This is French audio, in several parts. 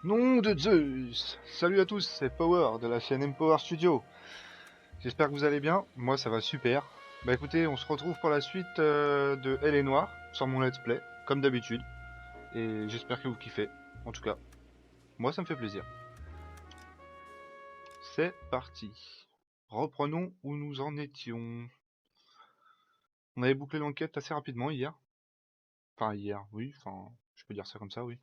Nom de Zeus. Salut à tous, c'est Power de la chaîne Power Studio. J'espère que vous allez bien, moi ça va super. Bah écoutez, on se retrouve pour la suite de L.A Noire sur mon let's play, comme d'habitude. Et j'espère que vous kiffez, en tout cas. Moi ça me fait plaisir. C'est parti. Reprenons où nous en étions. On avait bouclé l'enquête assez rapidement hier. Enfin hier, oui, enfin je peux dire ça comme ça, oui.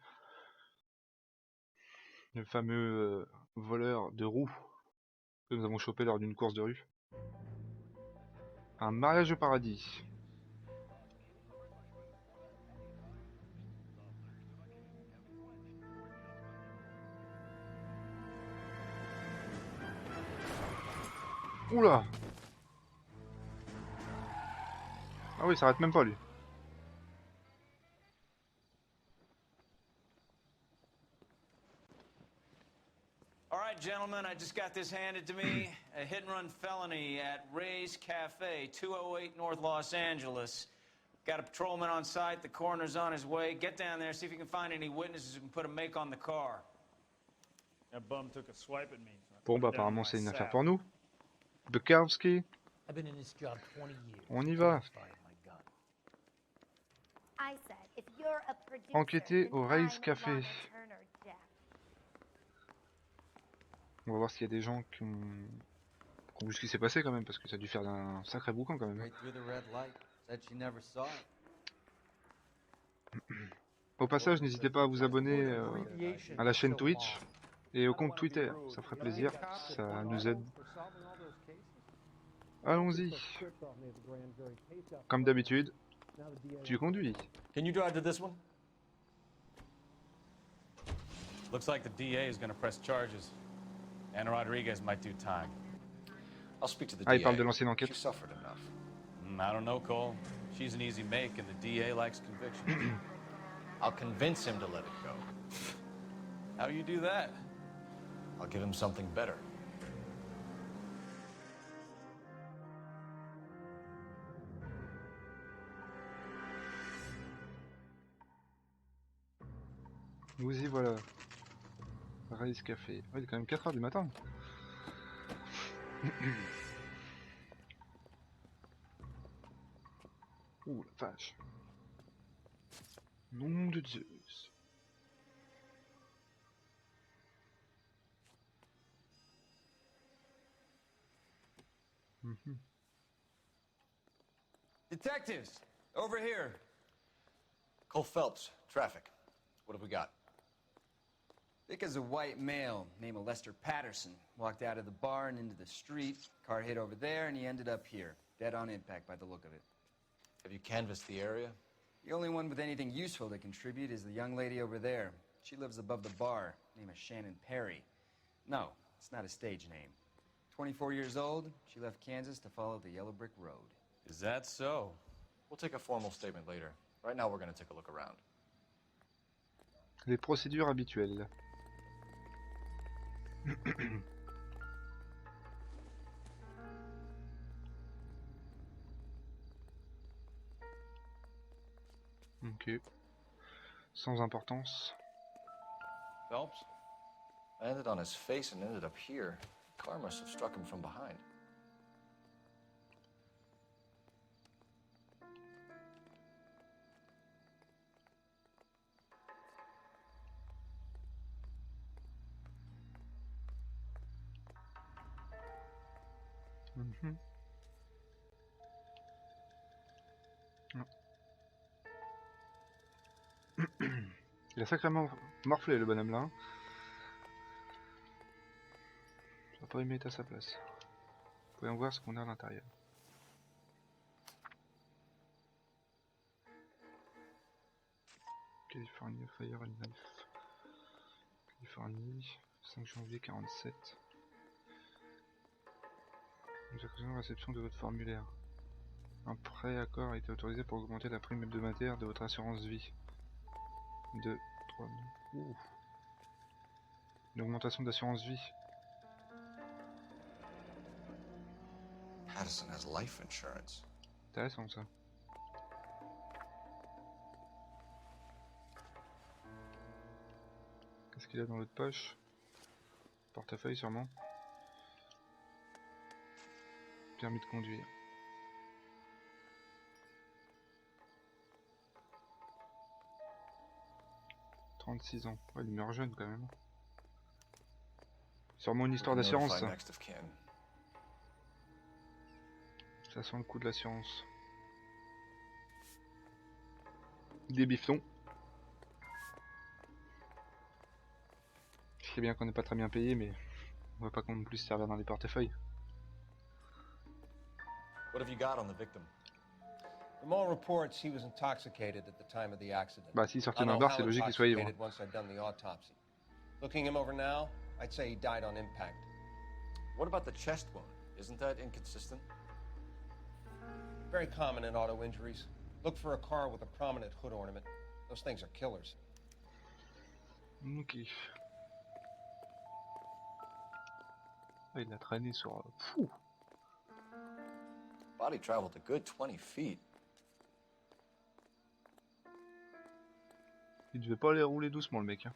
Le fameux voleur de roues que nous avons chopé lors d'une course de rue. Un mariage au paradis. Oula! Ah oui, ça arrête même pas lui. All right, gentlemen, I just got this handed to me. A hit-and-run felony at Ray's Cafe, 208 North Los Angeles. Got a patrolman on site. The coroner's on his way. Get down there, see if you can find any witnesses who can put a make on the car. That bum took a swipe at me. Bon bah apparemment c'est une affaire pour nous. Bukowski. On y va. Enquêter au Ray's Café. On va voir s'il y a des gens qui ont vu ce qui s'est passé quand même, parce que ça a dû faire un sacré boucan quand même. Au passage, n'hésitez pas à vous abonner à la chaîne Twitch et au compte Twitter, ça ferait plaisir, ça nous aide. Allons-y. Comme d'habitude, tu conduis. Can you drive to this one? Looks like the DA is going to press charges. Anna Rodriguez might do time. I'll speak to the Ah, il DA. parle de l'ancienne She enquête. suffered enough. I don't know, Cole. She's an easy make, and the DA likes convictions. I'll convince him to let it go. How you do that? I'll give him something better. Nous y voilà. Ray's Café. Ouais, il est quand même 4h du matin. Ouh la vache. Nom de Zeus. Detectives, over here. Cole Phelps, traffic. What have we got? Thick as a white male named Lester Patterson walked out of the bar and into the street. Car hit over there, and he ended up here, dead on impact by the look of it. Have you canvassed the area? The only one with anything useful to contribute is the young lady over there. She lives above the bar. Name is Shannon Perry. No, it's not a stage name. 24 years old, she left Kansas to follow the Yellow Brick Road. Is that so? We'll take a formal statement later. Right now, we're going to take a look around. Les procédures habituelles. Ok. Sans importance. Phelps? Landed on his face and ended up here. The car must have struck him from behind. Non. Il a sacrément morflé le bonhomme là. J'aurais pas aimé être à sa place. Voyons voir ce qu'on a à l'intérieur. Californie Fire and Knife. Californie, 5 janvier 47. Nous accusons la réception de votre formulaire. Un pré-accord a été autorisé pour augmenter la prime hebdomadaire de votre assurance vie. De 3 000. Ouh. Une augmentation d'assurance vie. Patterson has life insurance. Intéressant ça. Qu'est-ce qu'il a dans l'autre poche? Portefeuille sûrement. Permis de conduire. « 36 ans. Ouais, il meurt jeune quand même. Sûrement une histoire d'assurance, ça. Ça sent le coup de l'assurance. Des bifetons. Je sais bien qu'on n'est pas très bien payé, mais on va pas non plus se servir dans les portefeuilles. What have you got on the victim? From all reports, he was intoxicated at the time of the accident. Bah, s'il sortait I d'un know bar, how c'est logique qu'il soit ivre. intoxicated once I've done the autopsy. Looking him over now, I'd say he died on impact. What about the chest wound? Isn't that inconsistent? Very common in auto injuries. Look for a car with a prominent hood ornament. Those things are killers. Ok. Ah, il a traîné sur... Fou. Body traveled a good 20 feet. Il devait pas aller rouler doucement, le mec. Hein.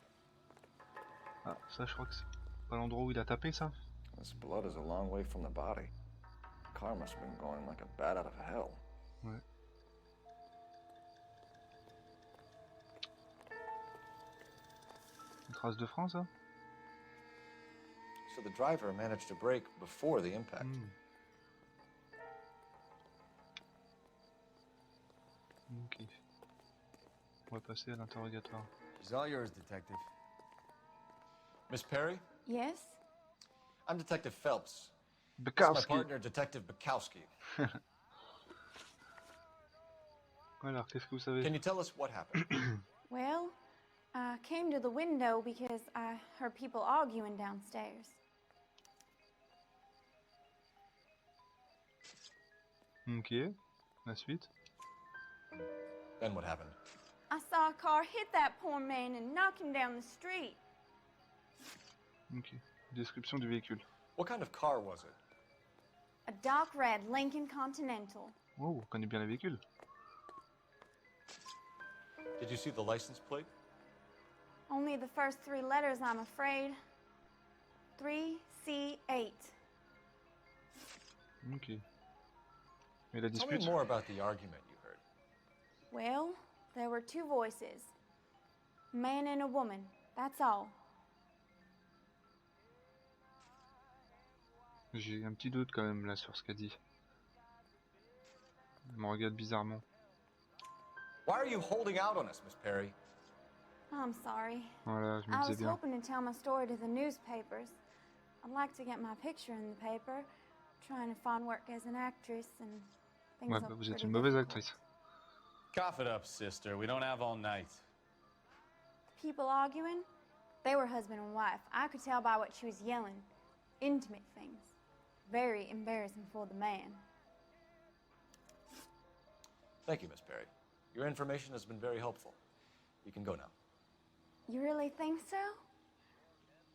Ah, ça, je crois que c'est pas l'endroit où il a tapé, ça. This blood is a long way from the body. The car must have been going like a bat out of hell. Ouais. Une trace de frein, ça. So the driver managed to brake before the impact. Ok. On va passer à l'interrogatoire. She's all yours, detective. Miss Perry? Yes? I'm Detective Phelps. This is my Bukowski. partner, Detective Bukowski. Alors, qu'est-ce que vous savez? Can you tell us what happened? Well, I came to the window because I heard people arguing downstairs. Ok. La suite. Then what happened? I saw a car hit that poor man and knock him down the street. Ok. Description du véhicule. What kind of car was it? A dark red Lincoln Continental. Oh, on connaît bien les véhicules. Did you see the license plate? Only the first three letters, I'm afraid. 3C8. Ok. Et la Tell me dispute? more about the argument you heard. Well, there were two voices. A man and a woman, that's all. J'ai un petit doute quand même là sur ce qu'a dit. Il me regarde bizarrement. Why are you holding out on us, Miss Perry? I'm sorry. Voilà, je me I disais was bien. hoping to tell my story to the newspapers. I'd like to get my picture in the paper. Trying to find work as an actress and things Ouais, look bah, vous êtes pretty une mauvaise difficult. actrice. Cough it up, sister. We don't have all night. People arguing? They were husband and wife. I could tell by what she was yelling. Intimate things. Very embarrassing for the man. Thank you, Miss Perry. Your information has been very helpful. You can go now. You really think so?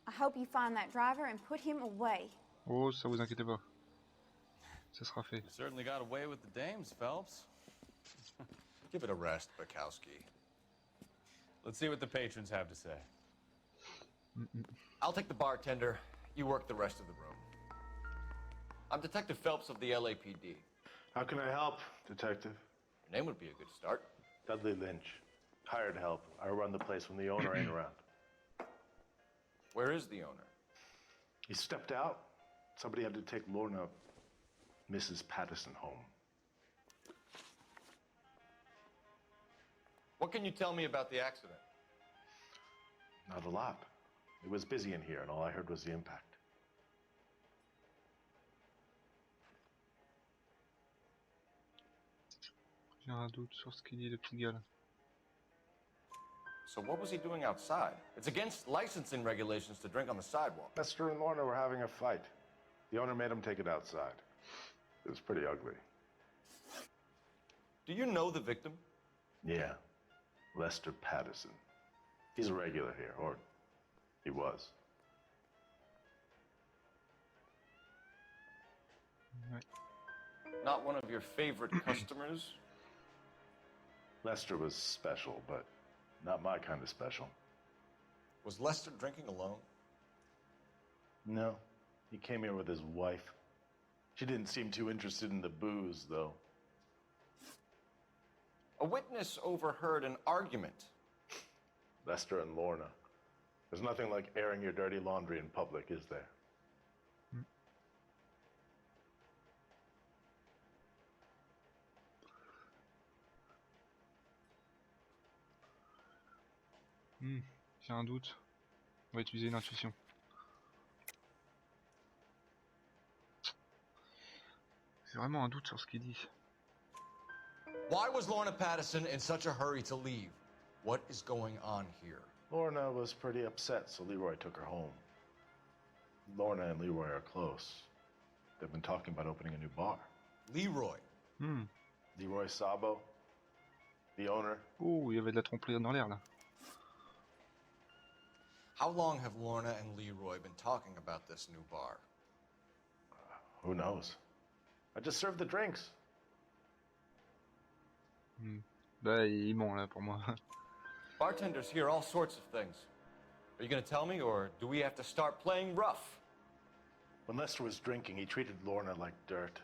I hope you find that driver and put him away. Oh, ça vous inquiétez pas. Ça sera fait. You certainly got away with the dames, Phelps. Give it a rest, Bukowski. Let's see what the patrons have to say. I'll take the bartender. You work the rest of the room. I'm Detective Phelps of the LAPD. How can I help, Detective? Your name would be a good start. Dudley Lynch. Hired help. I run the place when the owner ain't around. Where is the owner? He stepped out. Somebody had to take Lorna, Mrs. Patterson, home. What can you tell me about the accident? Not a lot. It was busy in here, and all I heard was the impact. J'ai un doute sur ce qu'il dit, le petit gars là. So what was he doing outside? It's against licensing regulations to drink on the sidewalk. Lester and Lorna were having a fight. The owner made him take it outside. It was pretty ugly. Do you know the victim? Yeah. Lester Patterson. He's a regular here, or he was. Ouais. Not one of your favorite customers? Lester was special, but not my kind of special. Was Lester drinking alone? No, he came here with his wife. She didn't seem too interested in the booze, though. A witness overheard an argument. Lester and Lorna. There's nothing like airing your dirty laundry in public, is there? J'ai un doute. On va utiliser une intuition. J'ai vraiment un doute sur ce qu'il dit. Why was Lorna Patterson in such a hurry to leave? What is going on here? Lorna was pretty upset, so Leroy took her home. Lorna and Leroy are close. They've been talking about opening a new bar. Leroy. Leroy Sabo, the owner. Oh, il y avait de la tromperie dans l'air là. How long have Lorna and Leroy been talking about this new bar? Who knows? I just served the drinks. Bah, il ment là pour moi. Bartenders hear all sorts of things. Are you going to tell me, or do we have to start playing rough? When Lester was drinking, he treated Lorna like dirt.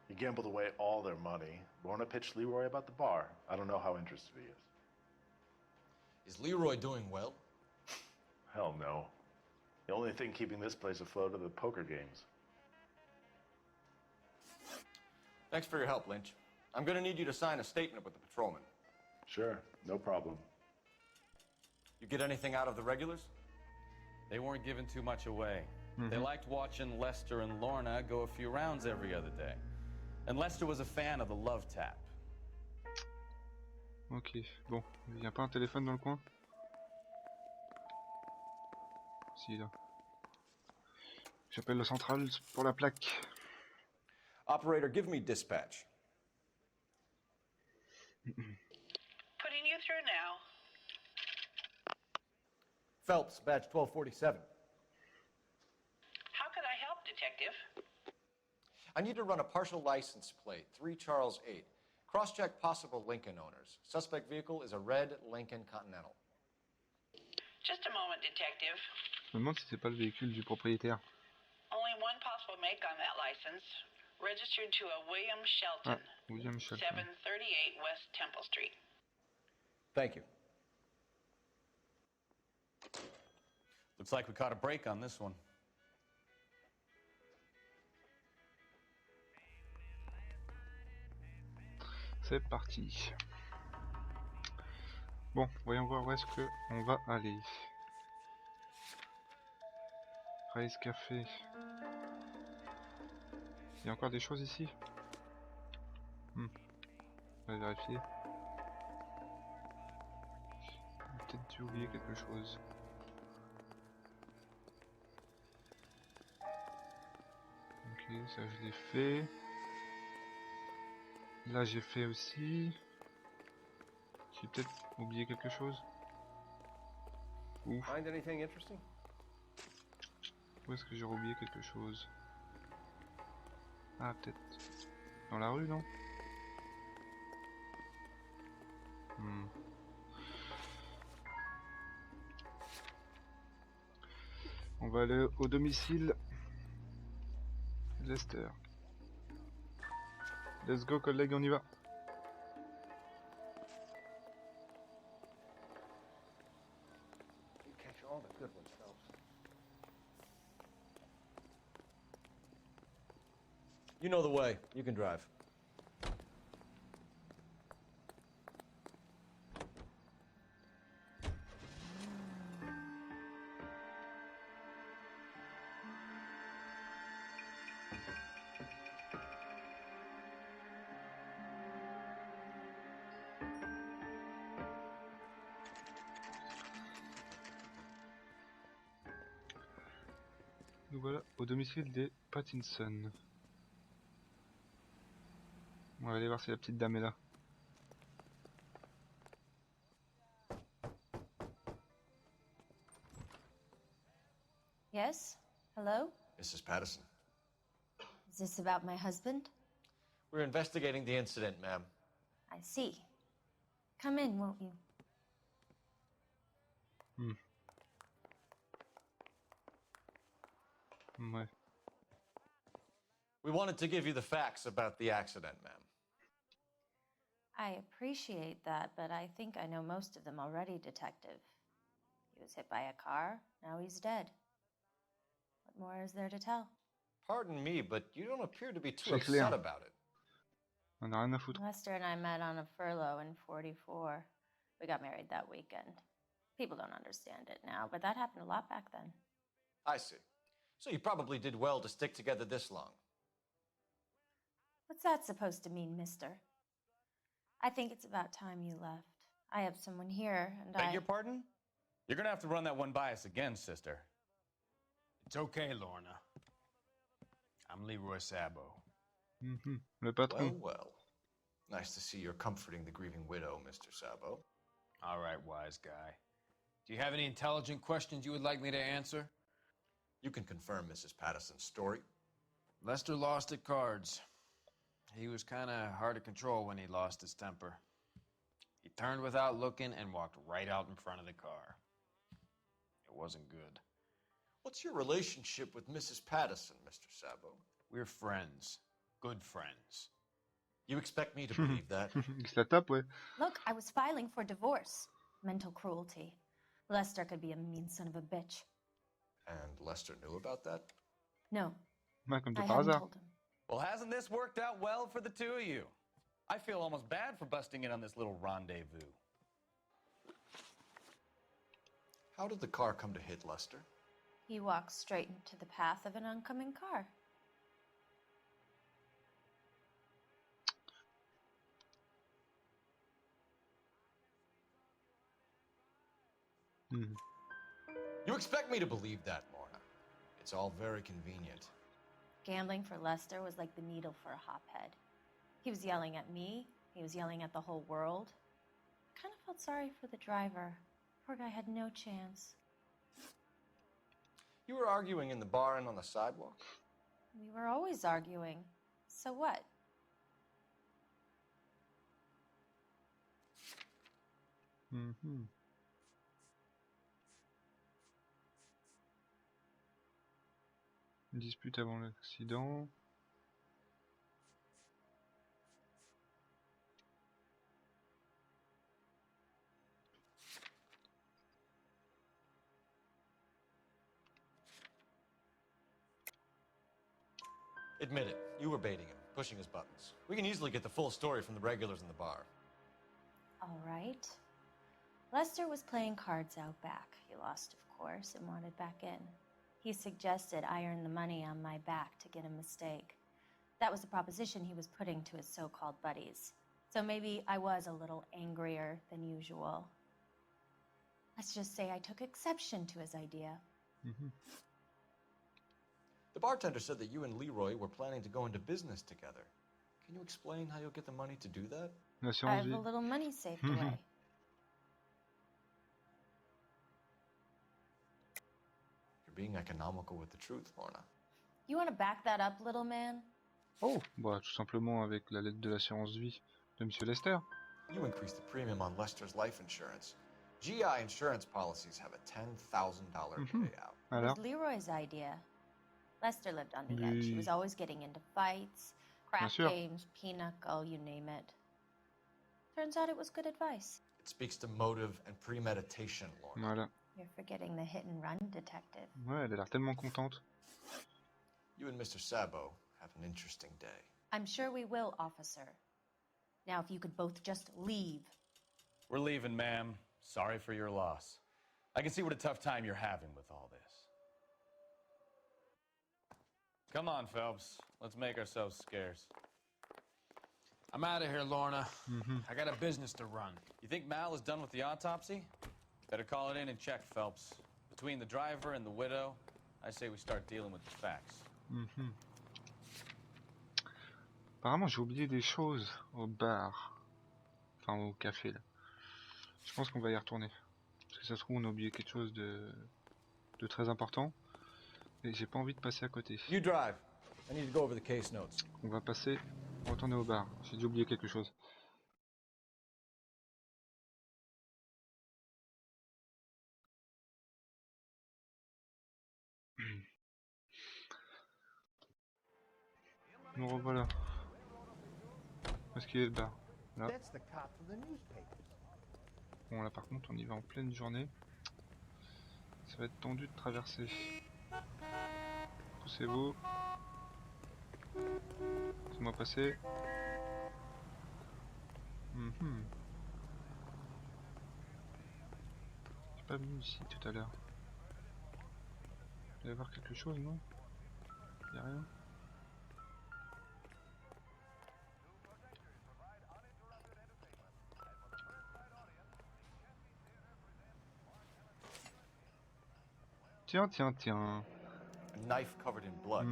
He gambled away all their money. Lorna pitched Leroy about the bar. I don't know how interested he is. Is Leroy doing well? Hell no. The only thing keeping this place afloat are the poker games. Thanks for your help, Lynch. I'm going to need you to sign a statement with the patrolman. Sure, no problem. You get anything out of the regulars? They weren't giving too much away. They liked watching Lester and Lorna go a few rounds every other day. And Lester was a fan of the love tap. Ok, bon, il n'y a pas un téléphone dans le coin? Si, là. J'appelle le central pour la plaque. Operator, give me dispatch. Putting you through now. Phelps, badge 1247. How could I help, Detective? I need to run a partial license plate, 3 Charles 8. Cross-check possible Lincoln owners. Suspect vehicle is a red Lincoln Continental. Just a moment, Detective. Je me demande si c'est pas le véhicule du propriétaire. Only one possible make on that license. Registered to a William Shelton. William Shelton. 738 West Temple Street. Thank you. Looks like we caught a break on this one. C'est parti. Bon, voyons voir où est-ce que on va aller. Race Café. Il y a encore des choses ici? On va vérifier. J'ai peut-être dû oublier quelque chose. Ok, ça je l'ai fait. Là j'ai fait aussi. J'ai peut-être oublié quelque chose. Ouf. Find anything interesting? Où est-ce que j'ai oublié quelque chose? Ah, peut-être dans la rue, non? On va aller au domicile. Lester. Let's go, collègue, on y va. You catch all the good ones, Phelps. You know the way. You can drive. Nous voilà au domicile des Pattinson. On va aller voir si la petite dame est là. Yes? Hello? Mrs. Patterson. Is this about my husband? We're investigating the incident, ma'am. I see. Come in, won't you? Ouais. We wanted to give you the facts about the accident, ma'am. I appreciate that, but I think I know most of them already, Detective. He was hit by a car, now he's dead. What more is there to tell? Pardon me, but you don't appear to be too C'est clair. upset about it. On a rien à foutre. Lester and I met on a furlough in '44. We got married that weekend. People don't understand it now, but that happened a lot back then. I see. So you probably did well to stick together this long. What's that supposed to mean, mister? I think it's about time you left. I have someone here, and Beg your pardon? You're gonna have to run that one by us again, sister. It's okay, Lorna. I'm Leroy Sabo. Le patron. Well. Nice to see you're comforting the grieving widow, Mr. Sabo. All right, wise guy. Do you have any intelligent questions you would like me to answer? You can confirm Mrs. Patterson's story. Lester lost at cards. He was kind of hard to control when he lost his temper. He turned without looking and walked right out in front of the car. It wasn't good. What's your relationship with Mrs. Patterson, Mr. Sabo? We're friends. Good friends. You expect me to believe that? Il se la tape, ouais. Look, I was filing for divorce. Mental cruelty. Lester could be a mean son of a bitch. And Lester knew about that? No, Ouais, comme de I par hadn't hasard. told him. Well, hasn't this worked out well for the two of you? I feel almost bad for busting in on this little rendezvous. How did the car come to hit Lester? He walked straight into the path of an oncoming car. You expect me to believe that, Lorna. It's all very convenient. Gambling for Lester was like the needle for a hophead. He was yelling at me. He was yelling at the whole world. I kind of felt sorry for the driver. Poor guy had no chance. You were arguing in the bar and on the sidewalk? We were always arguing. So what? Une dispute avant l'accident. Admit it, you were baiting him, pushing his buttons. We can easily get the full story from the regulars in the bar. All right. Lester was playing cards out back. He lost, of course, and wanted back in. He suggested I earn the money on my back to get a mistake. That was the proposition he was putting to his so-called buddies. So maybe I was a little angrier than usual. Let's just say I took exception to his idea. The bartender said that you and Leroy were planning to go into business together. Can you explain how you'll get the money to do that? I L'assurance have vie. a little money saved away. You're being economical with the truth, Lorna. You want to back that up, little man? Oh, bah tout simplement avec la lettre de l'assurance vie de Monsieur Lester. You increased the premium on Lester's life insurance. GI insurance policies have a $10,000 payout. It Alors, was Leroy's idea. Lester lived on the edge. He Oui. was always getting into fights, crap sûr. games, pinochle, you name it. Turns out it was good advice. It speaks to motive and premeditation, Lorna. voilà. You're forgetting the hit and run, detective. Ouais, elle a l'air tellement contente. You and Mr. Sabo have an interesting day. I'm sure we will, officer. Now, if you could both just leave. We're leaving, ma'am. Sorry for your loss. I can see what a tough time you're having with all this. Come on, Phelps. Let's make ourselves scarce. I'm out of here, Lorna. I got a business to run. You think Mal is done with the autopsy? Better call it in and check, Phelps. Between the driver and the widow, I say we start dealing with the facts. Apparemment, j'ai oublié des choses au bar. Enfin, au café, là. Je pense qu'on va y retourner. Parce que ça se trouve, on a oublié quelque chose de très important. Et j'ai pas envie de passer à côté. You drive. I need to go over the case notes. On va passer, retourner au bar. J'ai dû oublier quelque chose. Nous revoilà. Où est-ce qu'il est le bar? Là. Bon là par contre on y va en pleine journée. Ça va être tendu de traverser. Poussez-vous. Laissez-moi passer. J'ai pas venu ici tout à l'heure. Il va y avoir quelque chose, non? Y'a rien. Tiens, tiens, tiens. A knife covered in blood.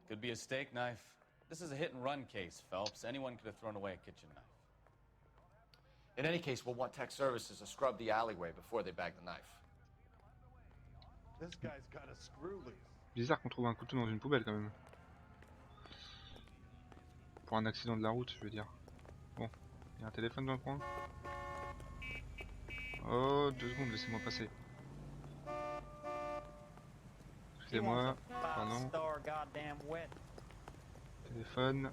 Could be a steak knife. This is a hit and run case, Phelps. Anyone could have thrown away a kitchen knife. In any case, we'll want tech services to scrub the alleyway before they bag the knife. This guy's got a screw loose. Bizarre qu'on trouve un couteau dans une poubelle quand même. Pour un accident de la route, je veux dire. Bon, il y a un téléphone dans le coin. Oh, 2 secondes, laissez-moi passer. Excusez-moi, pardon. Téléphone,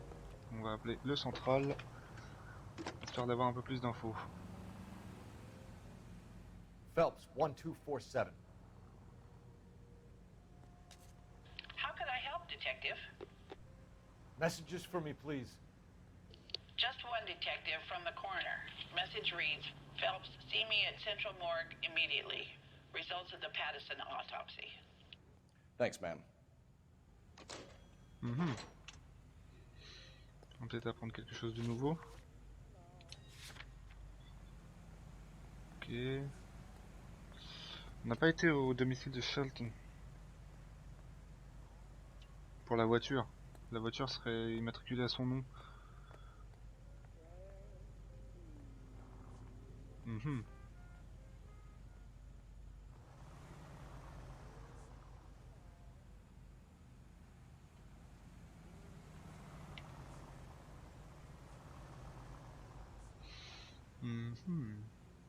on va appeler le central, histoire d'avoir un peu plus d'infos. Phelps, 1247. How could I help, Detective? Messages for me, please. Just one detective from the coroner. Message reads, Phelps, see me at Central Morgue immediately. Results of the Pattison autopsy. Thanks, ma'am. On va peut-être apprendre quelque chose de nouveau. Ok. On n'a pas été au domicile de Shelton. Pour la voiture. La voiture serait immatriculée à son nom.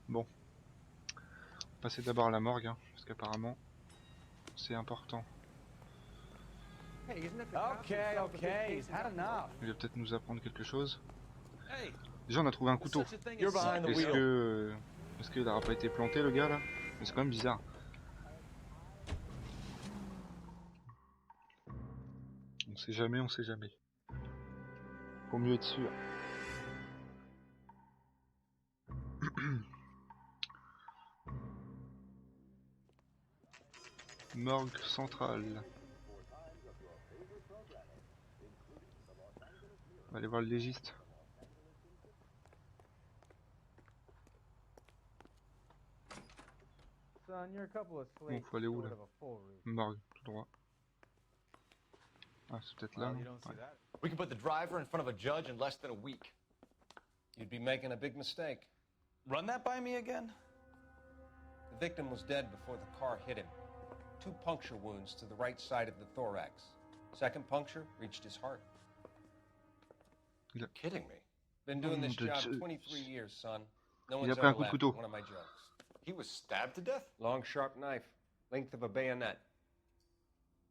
Bon. Passer d'abord à la morgue, hein, parce qu'apparemment c'est important. Okay, he's had enough. Il va peut-être nous apprendre quelque chose. Déjà on a trouvé un couteau. Est-ce qu'il n'aura pas été planté le gars là? Mais c'est quand même bizarre. On sait jamais, on sait jamais. Faut mieux être sûr. Morgue centrale. On va aller voir le légiste. Bon, faut aller où là? Morgue, tout droit. Ah, c'est peut-être là. Ouais. We can put the driver in front of a judge in less than a week. You'd be making a big mistake. Run that by me again? The victim was dead before the car hit him. 2 puncture wounds to the right side of the thorax. Second puncture reached his heart. You're kidding me. Been doing this job 23 years, son. No Il a one's pris un ever coup de laughed couteau. at one of my jokes. He was stabbed to death? Long, sharp knife. Length of a bayonet.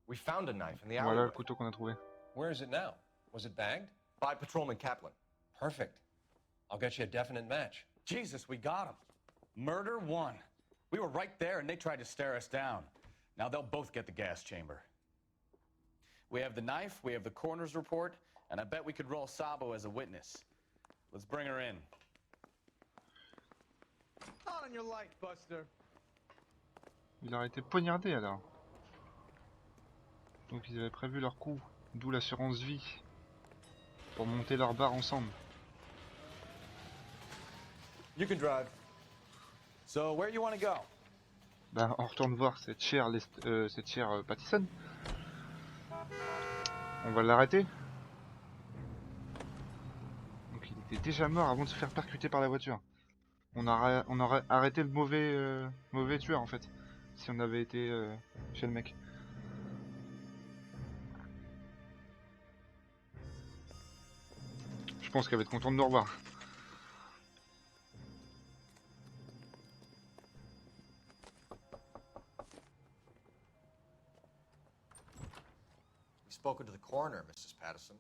We found a knife in the Voilà alleyway. le couteau qu'on a trouvé. Where is it now? Was it bagged? By Patrolman Kaplan. Perfect. I'll get you a definite match. Jesus, we got him. Murder 1. We were right there and they tried to stare us down. Now they'll both get the gas chamber. We have the knife, we have the coroner's report, and I bet we could roll Sabo as a witness. Let's bring her in. On your light, Buster. Il aurait été poignardé alors. Donc ils avaient prévu leur coup. D'où l'assurance vie. Pour monter leur bar ensemble. You can drive. So where you want to go? Ben, on retourne voir cette chère Pattison. On va l'arrêter. Donc il était déjà mort avant de se faire percuter par la voiture. On aurait arrêté le mauvais tueur en fait. Si on avait été chez le mec. Je pense qu'elle va être contente de nous revoir. We've spoken to the coroner, Mrs. Patterson.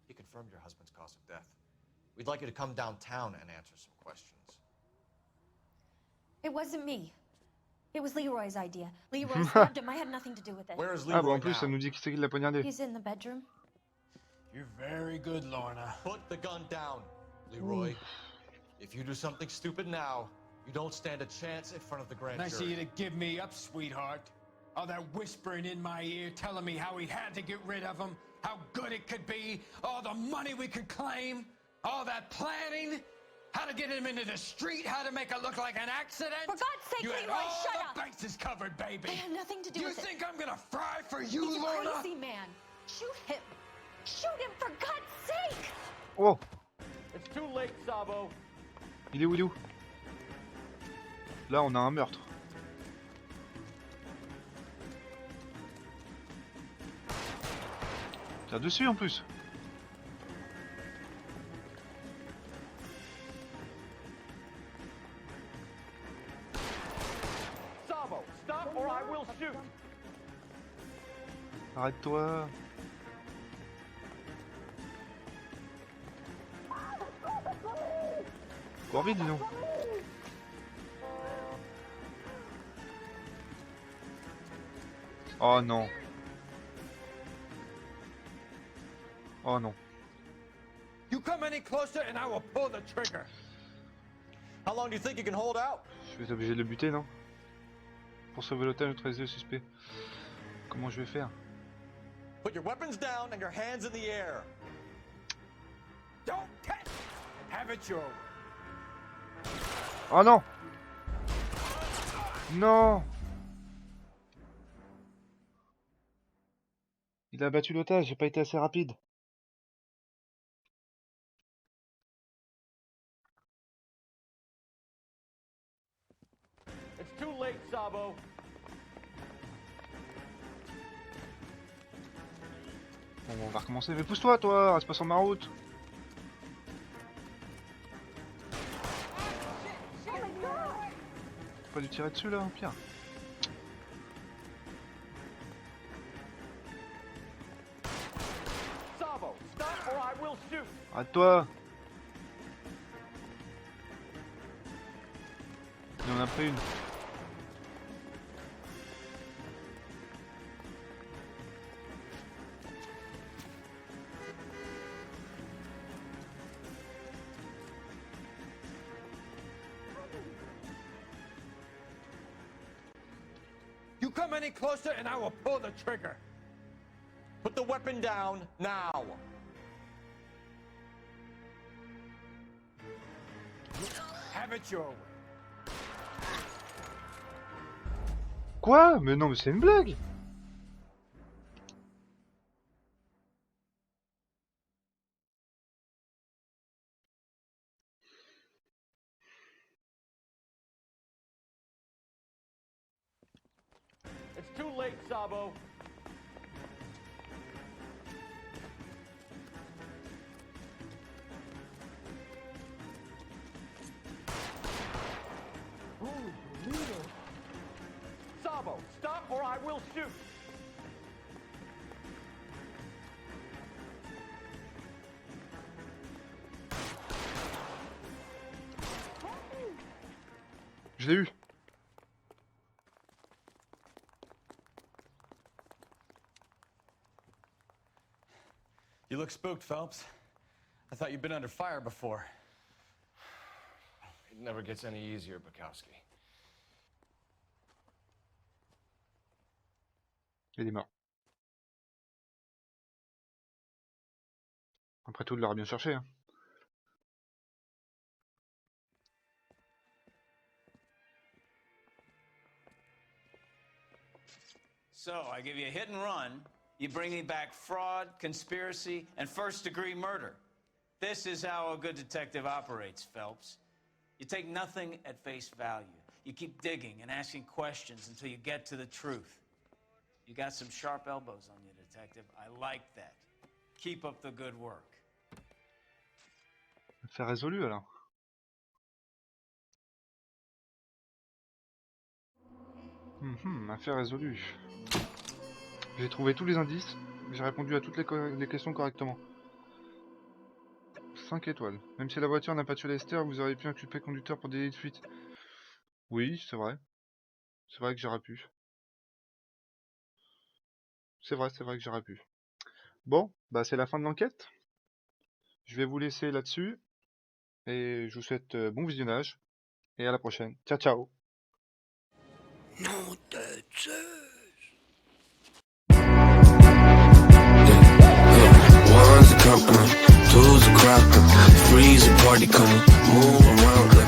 He confirmed your husband's cause of death. We'd like you to come downtown and answer some questions. It wasn't me. It was Leroy's idea. Leroy stabbed him. I had nothing to do with it. Where is Ah Leroy bah en plus ça now? nous dit qui c'est qui l'a poignardé. He's in the bedroom. You're very good, Lorna. Put the gun down, Leroy. If you do something stupid now, you don't stand a chance in front of the grand Nice of you jury. to give me up, sweetheart. All that whispering in my ear telling me how he had to get rid of him, how good it could be, all the money we could claim, all that planning, how to get him into the street, how to make it look like an accident. For God's sake, you had Leroy, all shut the up! bases covered, baby. I had nothing to do You with it. think I'm gonna fry for you, He's a Lorna? crazy man. Shoot him. Shoot him, for God's sake! Oh, It's too late, Sabo. il est où, il est où? Là on a un meurtre. Tire dessus en plus. Sabo, stop or I will shoot. Arrête-toi. Encore vite dis donc. Oh non. Oh non. You come any closer and I will pull the trigger. How long do you think you can hold out? Je vais être obligé de le buter, non? Pour sauver l'otage, neutraliser le suspect. Comment je vais faire? Put your weapons down and your hands in the air. Don't touch. Have it your way. Oh non! Non! Il a abattu l'otage, j'ai pas été assez rapide. It's too late, Sabo. Bon, on va recommencer. Mais pousse-toi, toi! Reste pas sur ma route! Faut pas lui tirer dessus, là, pire. Sabo, stop or I will shoot. Arrête-toi! Il en a pris une. You come any closer and I will pull the trigger. Put the weapon down now. Have it your way. Quoi? Mais non, mais c'est une blague! It's too late, Sabo. Sabo, stop or I will shoot. Je l'ai eu. You look spooked, Phelps. I thought you'd been under fire before. It never gets any easier, Bukowski. Il est mort. Après tout, il l'aura bien cherché, hein. So, I give you a hit and run. You bring me back fraud, conspiracy, and first-degree murder. This is how a good detective operates, Phelps. You take nothing at face value. You keep digging and asking questions until you get to the truth. You got some sharp elbows on you, detective. I like that. Keep up the good work. Affaire résolue, alors. Affaire résolue. J'ai trouvé tous les indices. J'ai répondu à toutes les questions correctement. 5 étoiles. Même si la voiture n'a pas tué Lester, vous auriez pu inculper le conducteur pour délit de fuite. Oui, c'est vrai. C'est vrai que j'aurais pu. C'est vrai que j'aurais pu. Bon, bah c'est la fin de l'enquête. Je vais vous laisser là-dessus. Et je vous souhaite bon visionnage. Et à la prochaine. Ciao, ciao. Nom de Zeus. One's a company, two's a crowd, three's a party coming, move around like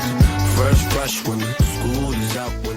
fresh when the school is out.